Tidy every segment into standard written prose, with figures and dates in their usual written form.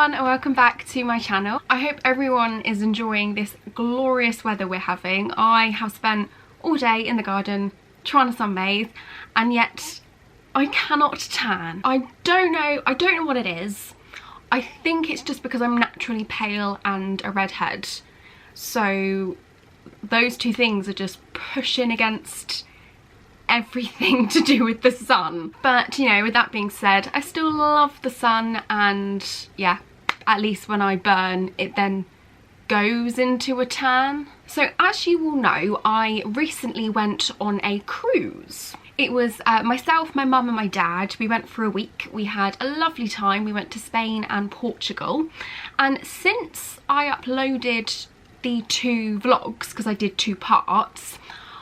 everyone and welcome back to my channel. I hope everyone is enjoying this glorious weather we're having. I have spent all day in the garden trying to sunbathe and yet I cannot tan. I don't know what it is. I think it's just because I'm naturally pale and a redhead. So those two things are just pushing against everything to do with the sun. But you know, with that being said, I still love the sun, and yeah, at least when I burn it then goes into a tan. So as you will know, I recently went on a cruise. It was myself, my mum and my dad. We went for a week. We had a lovely time. We went to Spain and Portugal, and since I uploaded the 2 vlogs, because I did 2 parts,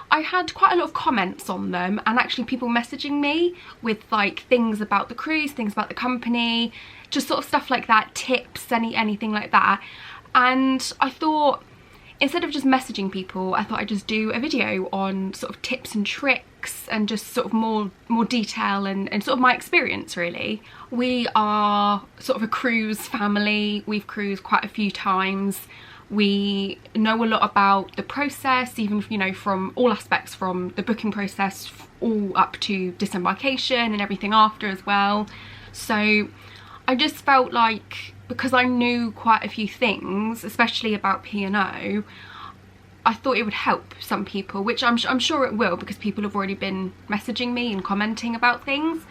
I had quite a lot of comments on them, and actually people messaging me with like things about the cruise, things about the company, just sort of stuff like that, tips, anything like that. And I thought, instead of just messaging people, I thought I'd just do a video on sort of tips and tricks and just sort of more detail and sort of my experience really. We are sort of a cruise family. We've cruised quite a few times. We know a lot about the process, even, you know, from all aspects, from the booking process all up to disembarkation and everything after as well. So I just felt like, because I knew quite a few things, especially about P&O, I thought it would help some people, which I'm sure it will, because people have already been messaging me and commenting about things.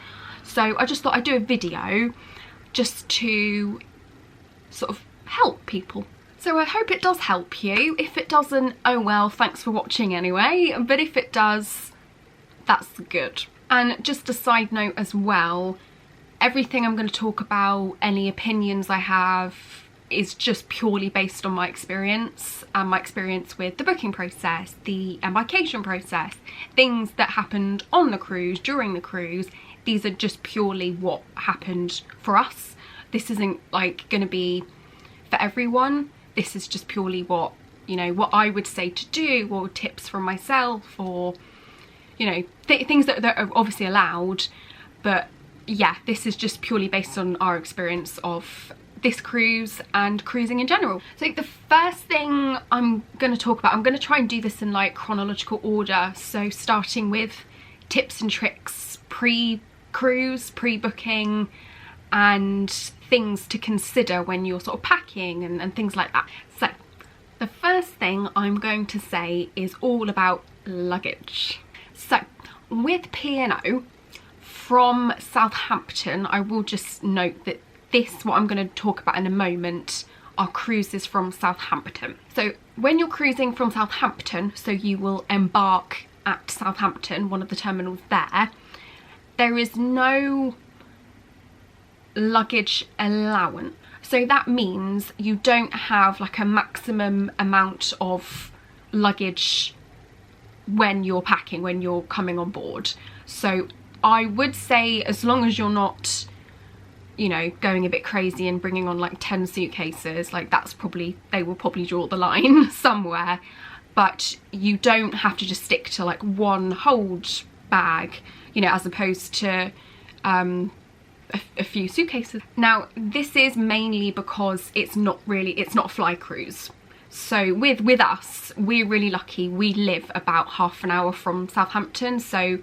So I just thought I'd do a video just to sort of help people. So I hope it does help you. If it doesn't, oh well, thanks for watching anyway. But if it does, that's good. And just a side note as well, everything I'm going to talk about, any opinions I have, is just purely based on my experience and my experience with the booking process, the embarkation process, things that happened on the cruise, during the cruise. These are just purely what happened for us. This isn't like going to be for everyone. This is just purely what, you know, what I would say to do, or tips from myself, or, you know, things that are obviously allowed. But yeah, this is just purely based on our experience of this cruise and cruising in general. So the first thing I'm going to talk about, I'm going to try and do this in like chronological order. So starting with tips and tricks pre-cruise, pre-booking, and things to consider when you're sort of packing and things like that. So the first thing I'm going to say is all about luggage. So with P&O from Southampton, I will just note that what I'm going to talk about in a moment are cruises from Southampton. So when you're cruising from Southampton, so you will embark at Southampton, one of the terminals there is no luggage allowance. So that means you don't have like a maximum amount of luggage when you're packing, when you're coming on board. So I would say, as long as you're not, you know, going a bit crazy and bringing on like 10 suitcases, like that's probably, they will probably draw the line somewhere. But you don't have to just stick to like one hold bag, you know, as opposed to a few suitcases. Now this is mainly because it's not a fly cruise. So with us, we're really lucky. We live about half an hour from Southampton, so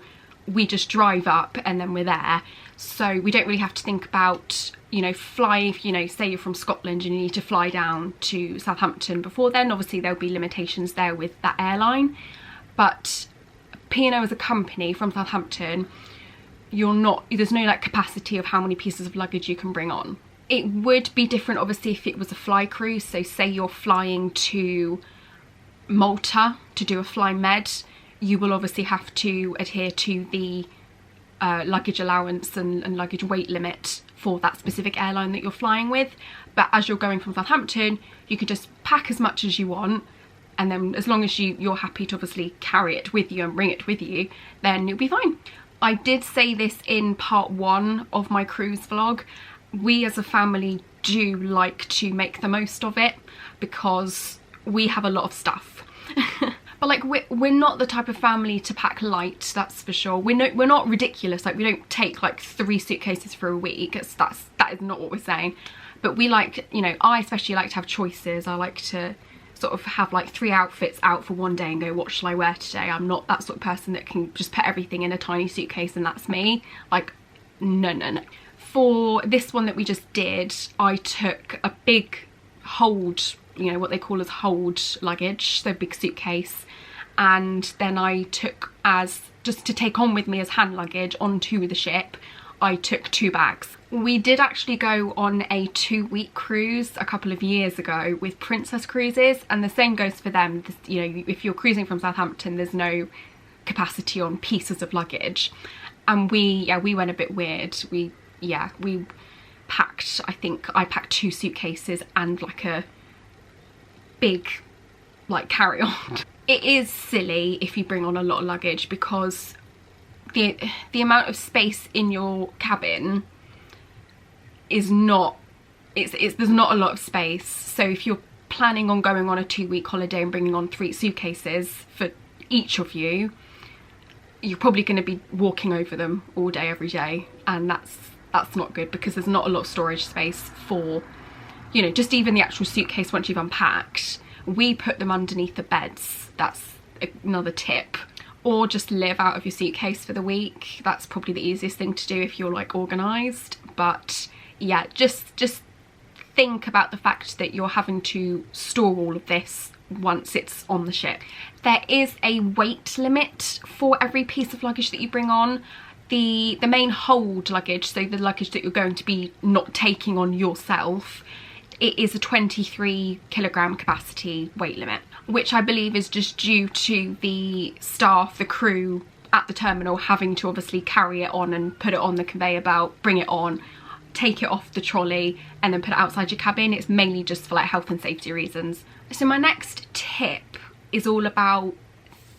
we just drive up and then we're there. So we don't really have to think about, you know, if you know, say you're from Scotland and you need to fly down to Southampton before then. Obviously there'll be limitations there with that airline, but P&O as a company from Southampton, there's no like capacity of how many pieces of luggage you can bring on. It would be different obviously if it was a fly cruise. So say you're flying to Malta to do a fly med, you will obviously have to adhere to the luggage allowance and luggage weight limit for that specific airline that you're flying with. But as you're going from Southampton, you could just pack as much as you want, and then as long as you're happy to obviously carry it with you and bring it with you, then you'll be fine. I did say this in part 1 of my cruise vlog. We as a family do like to make the most of it because we have a lot of stuff. But like we're not the type of family to pack light, that's for sure. We're not ridiculous. Like we don't take like 3 suitcases for a week. That is not what we're saying. But we like, you know, I especially like to have choices. I like to sort of have like 3 outfits out for one day and go, what shall I wear today? I'm not that sort of person that can just put everything in a tiny suitcase and that's me. Like, no, no, no. For this one that we just did, I took a big hold, you know, what they call as hold luggage, so big suitcase, and then I took, as just to take on with me as hand luggage onto the ship, I took 2 bags. We did actually go on a 2-week cruise a couple of years ago with Princess Cruises, and the same goes for them. You know, if you're cruising from Southampton, there's no capacity on pieces of luggage, and we went a bit weird. We packed, I think I packed 2 suitcases and like a big like carry-on. It is silly if you bring on a lot of luggage, because the amount of space in your cabin is not, there's not a lot of space. So if you're planning on going on a 2-week holiday and bringing on 3 suitcases for each of you, you're probably going to be walking over them all day every day, and that's not good, because there's not a lot of storage space for, you know, just even the actual suitcase. Once you've unpacked, we put them underneath the beds. That's another tip. Or just live out of your suitcase for the week. That's probably the easiest thing to do if you're like organised. But yeah, just think about the fact that you're having to store all of this once it's on the ship. There is a weight limit for every piece of luggage that you bring on. The main hold luggage, so the luggage that you're going to be not taking on yourself, it is a 23 kilogram capacity weight limit, which I believe is just due to the staff, the crew at the terminal having to obviously carry it on and put it on the conveyor belt, bring it on, take it off the trolley and then put it outside your cabin. It's mainly just for like health and safety reasons. So my next tip is all about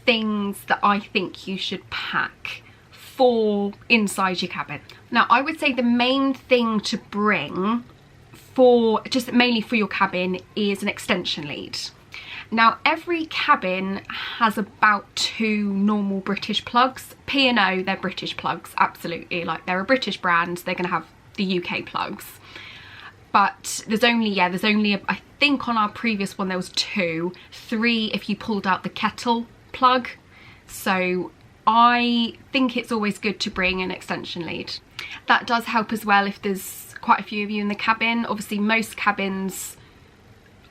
things that I think you should pack for inside your cabin. Now, I would say the main thing to bring for, just mainly for your cabin, is an extension lead. Now, every cabin has about 2 normal British plugs. P&O, they're British plugs, absolutely. Like, they're a British brand, they're gonna have the UK plugs. But there's only, I think on our previous one there was 2, 3 if you pulled out the kettle plug. So I think it's always good to bring an extension lead. That does help as well if there's quite a few of you in the cabin. Obviously most cabins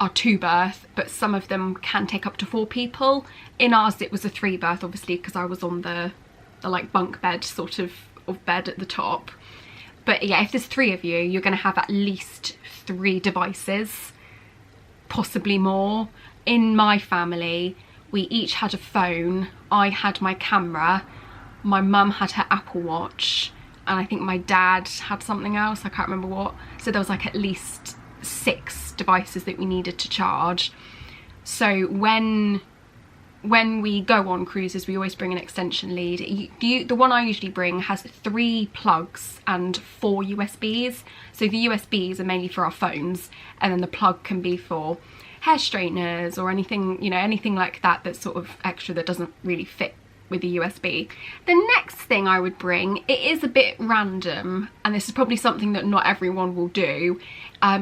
are 2-berth, but some of them can take up to 4 people. In ours it was a 3-berth, obviously, because I was on the like bunk bed sort of bed at the top. But yeah, if there's 3 of you, you're going to have at least 3 devices, possibly more. In my family, we each had a phone. I had my camera, my mum had her Apple Watch, and I think my dad had something else, I can't remember what. So there was like at least 6 devices that we needed to charge. So when we go on cruises, we always bring an extension lead. The one I usually bring has 3 plugs and 4 USBs. So the USBs are mainly for our phones, and then the plug can be for hair straighteners or anything, you know, anything like that that's sort of extra that doesn't really fit with the USB. The next thing I would bring, it is a bit random, and this is probably something that not everyone will do,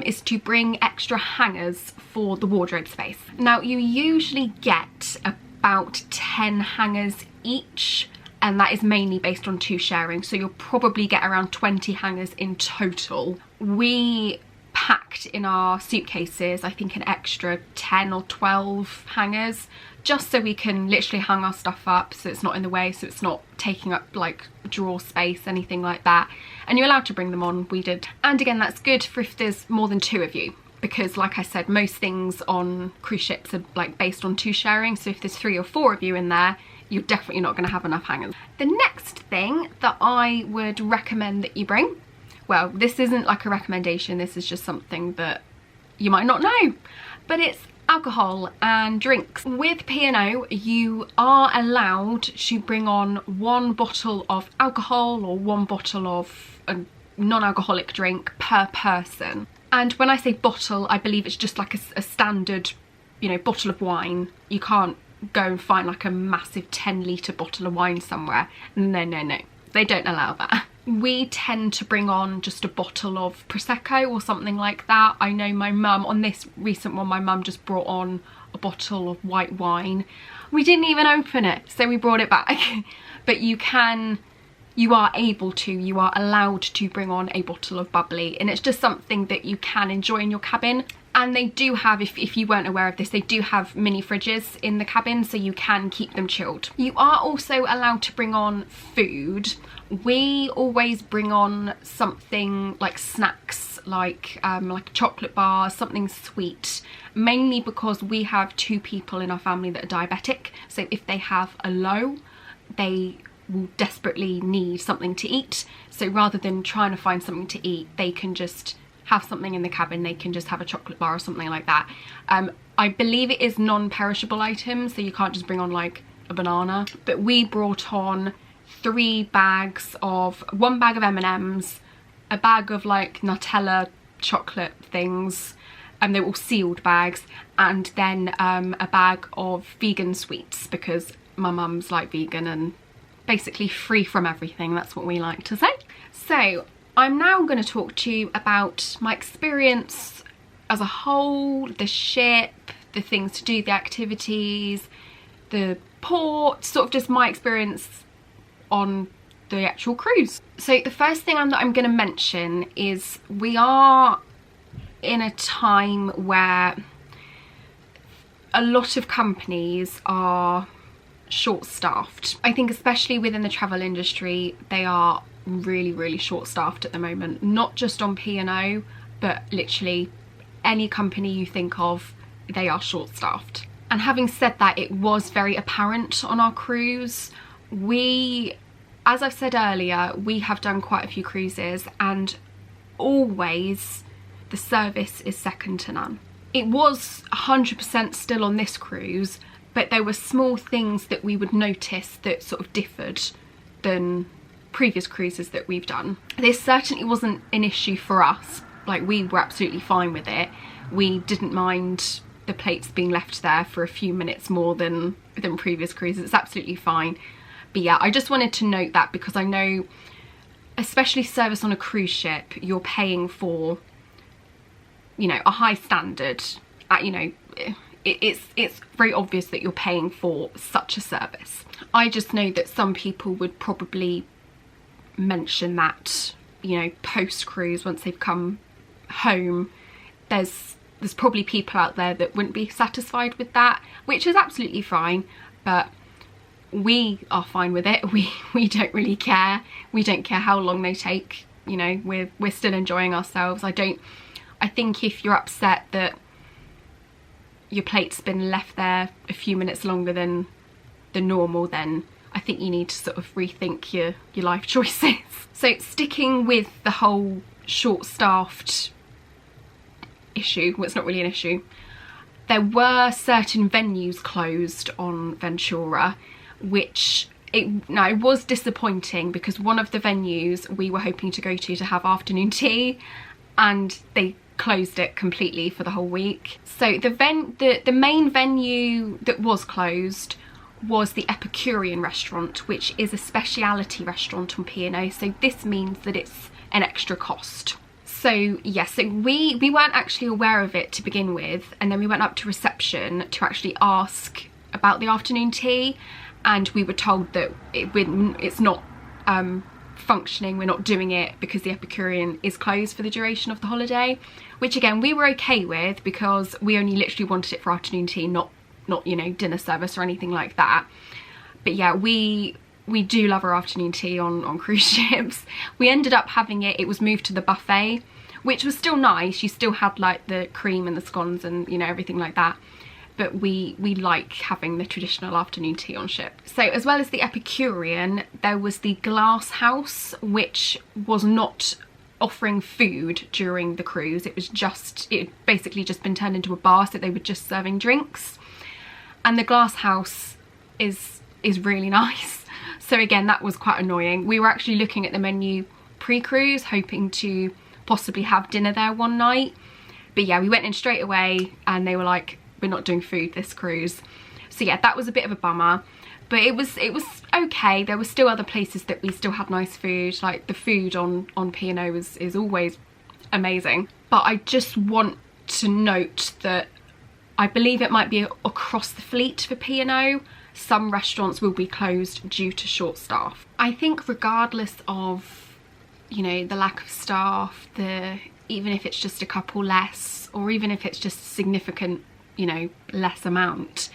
is to bring extra hangers for the wardrobe space. Now, you usually get about 10 hangers each, and that is mainly based on 2 sharing, so you'll probably get around 20 hangers in total. We packed in our suitcases, I think, an extra 10 or 12 hangers, just so we can literally hang our stuff up so it's not in the way, so it's not taking up like drawer space, anything like that. And you're allowed to bring them on, we did. And again, that's good for if there's more than 2 of you, because like I said, most things on cruise ships are like based on 2 sharing, so if there's 3 or 4 of you in there, you're definitely not going to have enough hangers. The next thing that I would recommend that you bring, well, this isn't like a recommendation, this is just something that you might not know, but it's alcohol and drinks. With P&O, you are allowed to bring on 1 bottle of alcohol or 1 bottle of a non-alcoholic drink per person. And when I say bottle, I believe it's just like a standard, you know, bottle of wine. You can't go and find like a massive 10-litre bottle of wine somewhere. No, no, no, they don't allow that. we tend to bring on just a bottle of Prosecco or something like that. I know my mum, on this recent one, my mum just brought on a bottle of white wine. We didn't even open it, so we brought it back. But you are allowed to bring on a bottle of bubbly, and it's just something that you can enjoy in your cabin. And they do have, if you weren't aware of this, they do have mini fridges in the cabin, so you can keep them chilled. You are also allowed to bring on food. We always bring on something like snacks, like chocolate bars, something sweet, mainly because we have 2 people in our family that are diabetic. So if they have a low, they will desperately need something to eat. So rather than trying to find something to eat, they can just have something in the cabin. They can just have a chocolate bar or something like that. I believe it is non-perishable items, so you can't just bring on like a banana. But we brought on 3 bags of, 1 bag of M&Ms, a bag of like Nutella chocolate things, and they were all sealed bags, and then a bag of vegan sweets, because my mum's like vegan and basically free from everything. That's what we like to say. So I'm now going to talk to you about my experience as a whole, the ship, the things to do, the activities, the port, sort of just my experience on the actual cruise. So the first thing that I'm going to mention is we are in a time where a lot of companies are short-staffed. I think especially within the travel industry, they are really short-staffed at the moment, not just on P&O, but literally any company you think of, they are short-staffed. And having said that, it was very apparent on our cruise. As I've said earlier, we have done quite a few cruises, and always the service is second to none. It was 100% still on this cruise, but there were small things that we would notice that sort of differed than previous cruises that we've done. This certainly wasn't an issue for us. Like, we were absolutely fine with it. We didn't mind the plates being left there for a few minutes more than previous cruises. It's absolutely fine. But yeah, I just wanted to note that, because I know, especially service on a cruise ship, you're paying for, you know, a high standard. You know, it's very obvious that you're paying for such a service. I just know that some people would probably mention that, you know, post cruise, once they've come home, there's probably people out there that wouldn't be satisfied with that, which is absolutely fine. But we are fine with it. We don't really care. We don't care how long they take. You know, we're still enjoying ourselves. I think if you're upset that your plate's been left there a few minutes longer than the normal, then I think you need to sort of rethink your life choices. So sticking with the whole short-staffed issue, well, it's not really an issue, there were certain venues closed on Ventura, which it was disappointing, because one of the venues we were hoping to go to have afternoon tea, and they closed it completely for the whole week. So the main venue that was closed was the Epicurean restaurant, which is a speciality restaurant on P&O, so this means that it's an extra cost. So yes, so we weren't actually aware of it to begin with, and then we went up to reception to actually ask about the afternoon tea, and we were told that it's not functioning, we're not doing it because the Epicurean is closed for the duration of the holiday, which again we were okay with, because we only literally wanted it for afternoon tea, not you know, dinner service or anything like that. But yeah, we do love our afternoon tea on cruise ships. We ended up having it was moved to the buffet, which was still nice. You still had like the cream and the scones and, you know, everything like that, but we like having the traditional afternoon tea on ship. So as well as the Epicurean, there was the Glass House, which was not offering food during the cruise. It basically just been turned into a bar, so they were just serving drinks. And the Glass House is really nice. So again, that was quite annoying. We were actually looking at the menu pre-cruise, hoping to possibly have dinner there one night. But yeah, we went in straight away and they were like, we're not doing food this cruise. So yeah, that was a bit of a bummer. but it was okay. There were still other places that we still had nice food, like the food on P&O is always amazing. But I just want to note that I believe it might be across the fleet for P&O. Some restaurants will be closed due to short staff. I think regardless of, you know, the lack of staff, even if it's just a couple less, or even if it's just a significant, you know, less amount,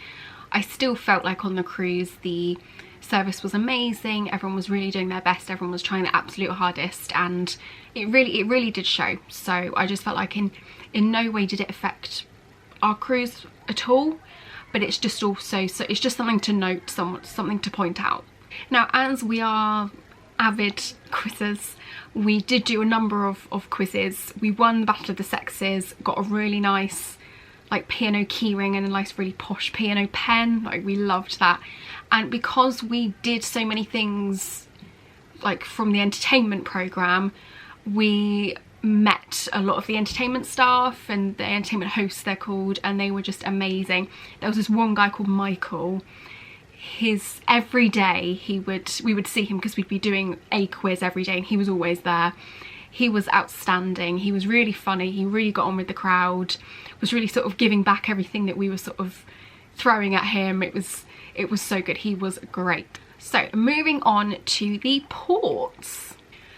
I still felt like on the cruise the service was amazing. Everyone was really doing their best, everyone was trying their absolute hardest, and it really did show. So I just felt like in no way did it affect our cruise at all, but it's just also, so it's just something to note, something to point out. Now, as we are avid quizzers, we did do a number of quizzes. We won the Battle of the Sexes, got a really nice like P&O keyring and a nice really posh P&O pen. Like, we loved that. And because we did so many things like from the entertainment programme, we met a lot of the entertainment staff and the entertainment hosts, they're called, and they were just amazing. There was this one guy called Michael. Every day we would see him because we'd be doing a quiz every day, and he was always there. He was outstanding. He was really funny. He really got on with the crowd, was really sort of giving back everything that we were sort of throwing at him. It was so good. He was great. So moving on to the ports.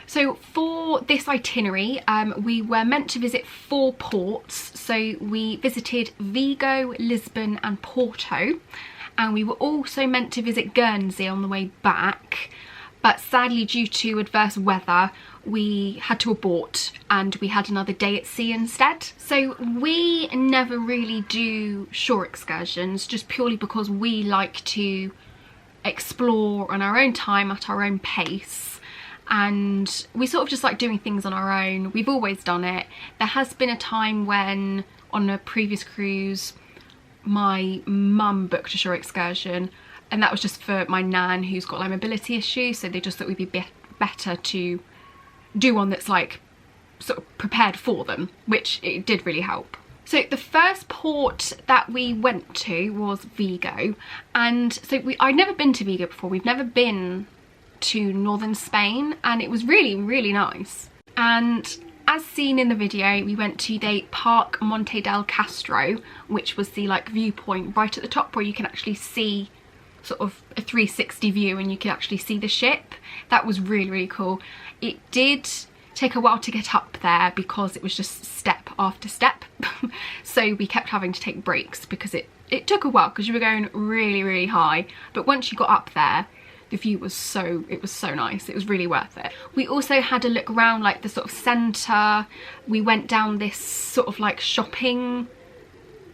So for this itinerary, we were meant to visit 4 ports. So we visited Vigo, Lisbon and Porto, and we were also meant to visit Guernsey on the way back, but sadly due to adverse weather we had to abort and we had another day at sea instead. So we never really do shore excursions, just purely because we like to explore on our own time at our own pace, and we sort of just like doing things on our own. We've always done it. There has been a time when on a previous cruise my mum booked a shore excursion, and that was just for my nan who's got like mobility issues, so they just thought we'd be better to do one that's like sort of prepared for them, which it did really help. So the first port that we went to was Vigo, and so I'd never been to Vigo before. We've never been to northern Spain, and it was really nice. And as seen in the video, we went to the Park Monte del Castro, which was the like viewpoint right at the top where you can actually see sort of a 360 view and you can actually see the ship. That was really cool. It did take a while to get up there because it was just step after step. So we kept having to take breaks because it took a while because you were going really high. But once you got up there, the view was so nice. It was really worth it. We also had a look around like the sort of centre. We went down this sort of like shopping,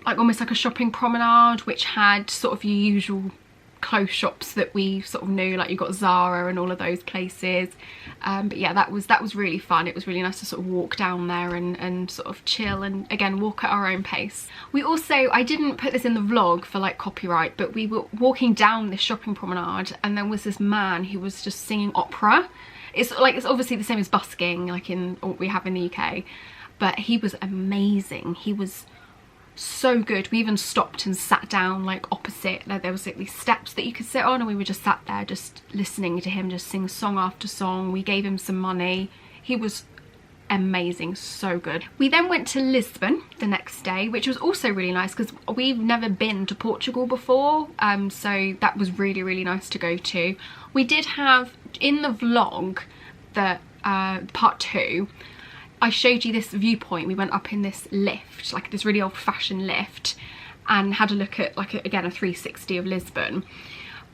like almost like a shopping promenade, which had sort of your usual clothes shops that we sort of knew, like you got Zara and all of those places. But yeah, that was really fun. It was really nice to sort of walk down there and sort of chill and again walk at our own pace. We also, I didn't put this in the vlog for like copyright, but we were walking down this shopping promenade and there was this man who was just singing opera. It's obviously the same as busking like in what we have in the UK, but he was amazing. He was so good. We even stopped and sat down like opposite. There was like these steps that you could sit on, and we were just sat there just listening to him just sing song after song. We gave him some money. He was amazing, so good. We then went to Lisbon the next day, which was also really nice because we've never been to Portugal before, so that was really nice to go to. We did have in the vlog that part 2, I showed you this viewpoint. We went up in this lift, like this really old-fashioned lift, and had a look at like again a 360 of Lisbon.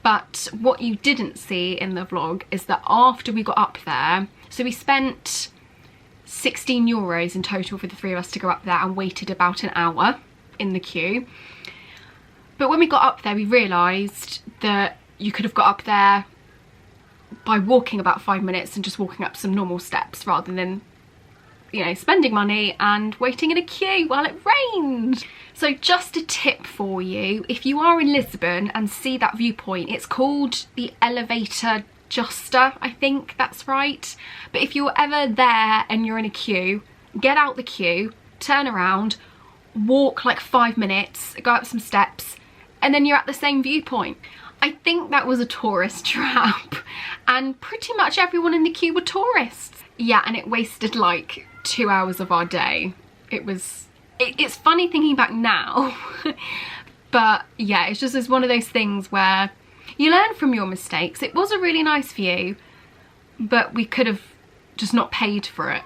But what you didn't see in the vlog is that after we got up there, so we spent €16 in total for the 3 of us to go up there and waited about an hour in the queue. But when we got up there, we realised that you could have got up there by walking about 5 minutes and just walking up some normal steps rather than, you know, spending money and waiting in a queue while it rained. So just a tip for you, if you are in Lisbon and see that viewpoint, it's called the Elevator Justa, I think that's right. But if you're ever there and you're in a queue, get out the queue, turn around, walk like 5 minutes, go up some steps, and then you're at the same viewpoint. I think that was a tourist trap, and pretty much everyone in the queue were tourists. Yeah, and it wasted like 2 hours of our day. It's funny thinking back now, but yeah, it's one of those things where you learn from your mistakes. It was a really nice view, but we could have just not paid for it.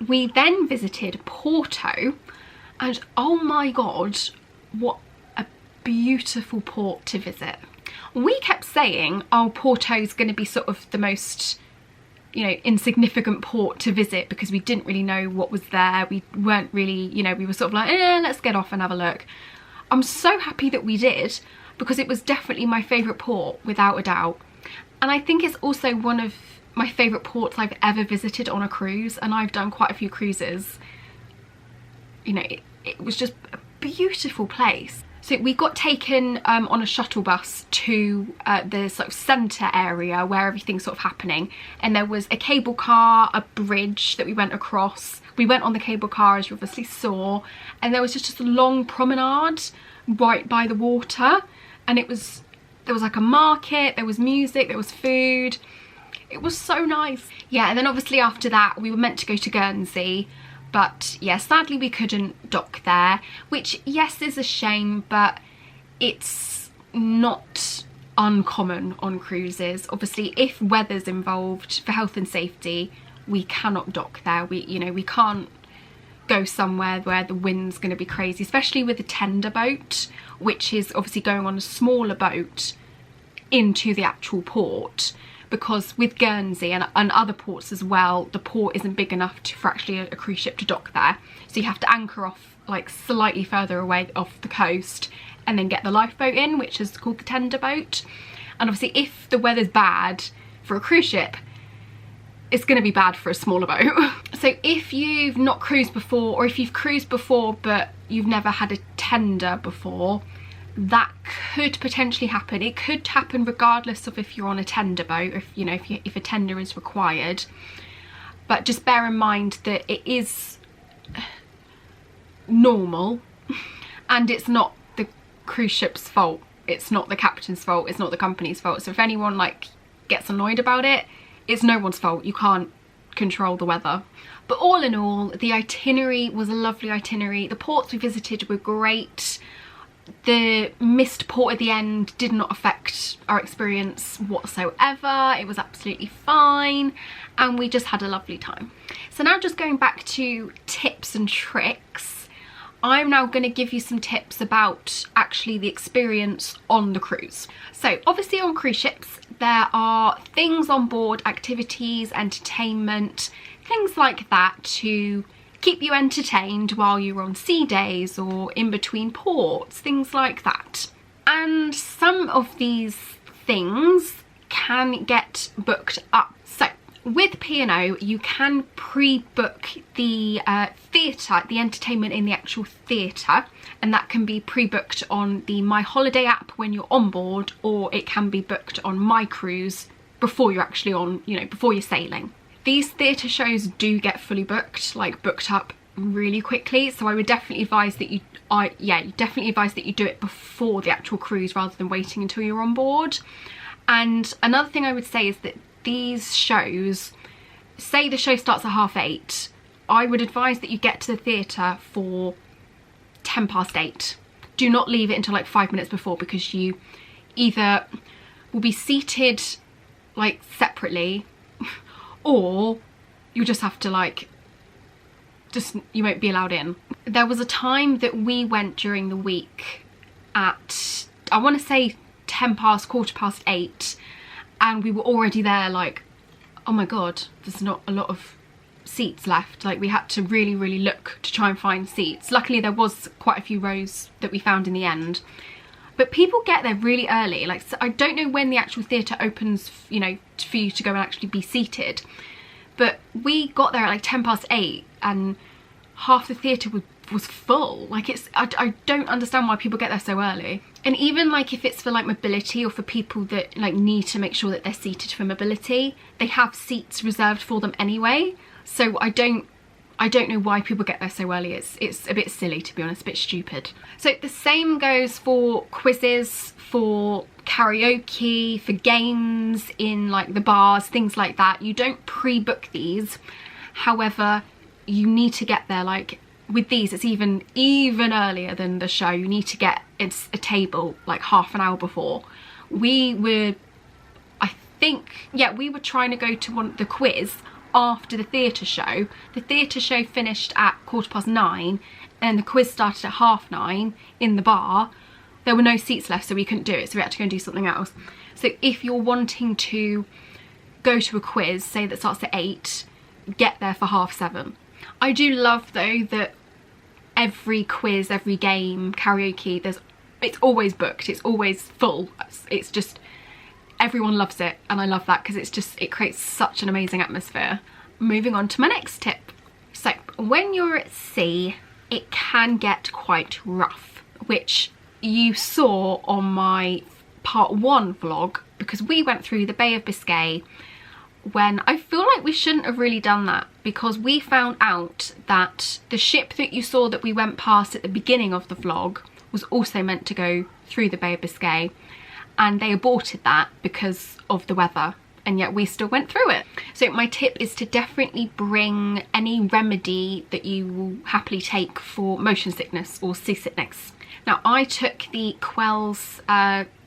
We then visited Porto, and oh my god, what a beautiful port to visit. We kept saying, oh, Porto's going to be sort of the most, you know, insignificant port to visit because we didn't really know what was there. We weren't really, you know, we were sort of like, let's get off and have a look. I'm so happy that we did, because it was definitely my favourite port, without a doubt. And I think it's also one of my favourite ports I've ever visited on a cruise, and I've done quite a few cruises. You know, it was just a beautiful place. So we got taken on a shuttle bus to the sort of centre area where everything's sort of happening, and there was a cable car, a bridge that we went across. We went on the cable car, as you obviously saw, and there was just a long promenade right by the water, and there was like a market, there was music, there was food. It was so nice. Yeah, and then obviously after that we were meant to go to Guernsey, but yeah, sadly we couldn't dock there, which yes is a shame, but it's not uncommon on cruises. Obviously if weather's involved for health and safety, we cannot dock there. We can't go somewhere where the wind's going to be crazy, especially with a tender boat, which is obviously going on a smaller boat into the actual port. Because with Guernsey and other ports as well, the port isn't big enough for actually a cruise ship to dock there. So you have to anchor off like slightly further away off the coast and then get the lifeboat in, which is called the tender boat. And obviously if the weather's bad for a cruise ship, it's going to be bad for a smaller boat. So if you've not cruised before, or if you've cruised before but you've never had a tender before, that could potentially happen. It could happen regardless of if you're on a tender boat, if a tender is required. But just bear in mind that it is normal, and it's not the cruise ship's fault. It's not the captain's fault. It's not the company's fault. So if anyone like gets annoyed about it, it's no one's fault. You can't control the weather. But all in all, the itinerary was a lovely itinerary. The ports we visited were great. The missed port at the end did not affect our experience whatsoever. It was absolutely fine, and we just had a lovely time. So now, just going back to tips and tricks, I'm now going to give you some tips about actually the experience on the cruise. So obviously on cruise ships there are things on board, activities, entertainment, things like that to keep you entertained while you're on sea days or in between ports, things like that. And some of these things can get booked up. So with P&O you can pre-book the theatre, the entertainment in the actual theatre, and that can be pre-booked on the My Holiday app when you're on board, or it can be booked on My Cruise before you're actually on, before you're sailing. These theatre shows do get fully booked, like booked up really quickly, so I would definitely advise that you do it before the actual cruise rather than waiting until you're on board. And another thing I would say is that these shows, say the show starts at 8:30, I would advise that you get to the theatre for 8:10. Do not leave it until like 5 minutes before, because you either will be seated like separately, or you'll just have to you won't be allowed in. There was a time that we went during the week at, I want to say 10 past, 8:15, and we were already there like, oh my god, there's not a lot of seats left. Like, we had to really look to try and find seats. Luckily there was quite a few rows that we found in the end. But people get there really early. Like, so I don't know when the actual theatre opens, for you to go and actually be seated. But we got there at like 8:10, and half the theatre was full. Like, I don't understand why people get there so early. And even like if it's for like mobility, or for people that like need to make sure that they're seated for mobility, they have seats reserved for them anyway. So I don't I don't know why people get there so early. It's a bit silly, to be honest, a bit stupid. So the same goes for quizzes, for karaoke, for games in like the bars, things like that. You don't pre-book these. However, you need to get there, like with these, it's even earlier than the show. You need to get a table like half an hour before. We were, I think, yeah, we were trying to go to the quiz after the theatre show. The theatre show finished at 9:15 and the quiz started at 9:30 in the bar. There were no seats left, so we couldn't do it, so we had to go and do something else. So if you're wanting to go to a quiz, say that starts at 8, get there for 7:30. I do love though that every quiz, every game, karaoke, it's always booked, it's always full. It's just, everyone loves it, and I love that because it creates such an amazing atmosphere. Moving on to my next tip. So when you're at sea, it can get quite rough, which you saw on my part 1 vlog, because we went through the Bay of Biscay when I feel like we shouldn't have really done that, because we found out that the ship that you saw that we went past at the beginning of the vlog was also meant to go through the Bay of Biscay, and they aborted that because of the weather, and yet we still went through it. So my tip is to definitely bring any remedy that you will happily take for motion sickness or seasickness. Now I took the Quell's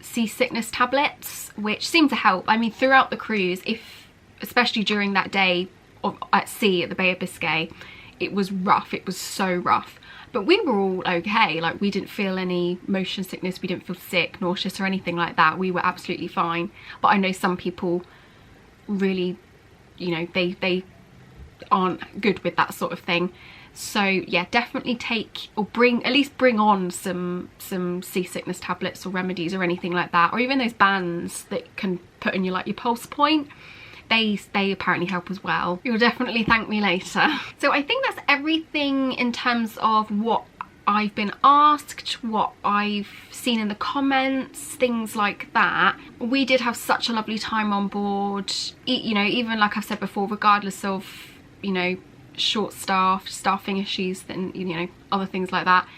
seasickness tablets, which seemed to help. I mean, throughout the cruise, especially during that day at sea at the Bay of Biscay, it was rough, it was so rough. But we were all okay, like we didn't feel any motion sickness, we didn't feel sick, nauseous or anything like that. We were absolutely fine. But I know some people really, you know, they aren't good with that sort of thing. So yeah, definitely take, or at least bring on some seasickness tablets or remedies or anything like that, or even those bands that can put in your pulse point. They apparently help as well. You'll definitely thank me later. So I think that's everything in terms of what I've been asked, what I've seen in the comments, things like that. We did have such a lovely time on board, you know, even like I've said before, regardless of, you know, staffing issues and, you know, other things like that.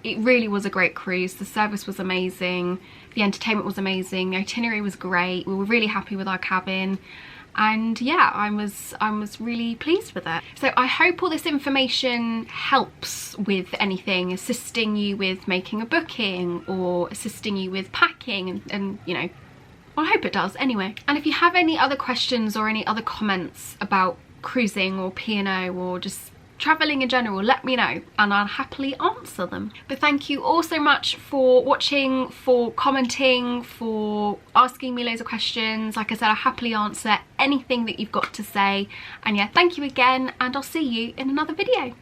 It really was a great cruise. The service was amazing, the entertainment was amazing, the itinerary was great. We were really happy with our cabin. And yeah, I was really pleased with it. So I hope all this information helps with anything, assisting you with making a booking or assisting you with packing and you know, well, I hope it does anyway. And if you have any other questions or any other comments about cruising or P&O or just traveling in general, let me know and I'll happily answer them. But thank you all so much for watching, for commenting, for asking me loads of questions. Like I said, I'll happily answer anything that you've got to say. And yeah, thank you again, and I'll see you in another video.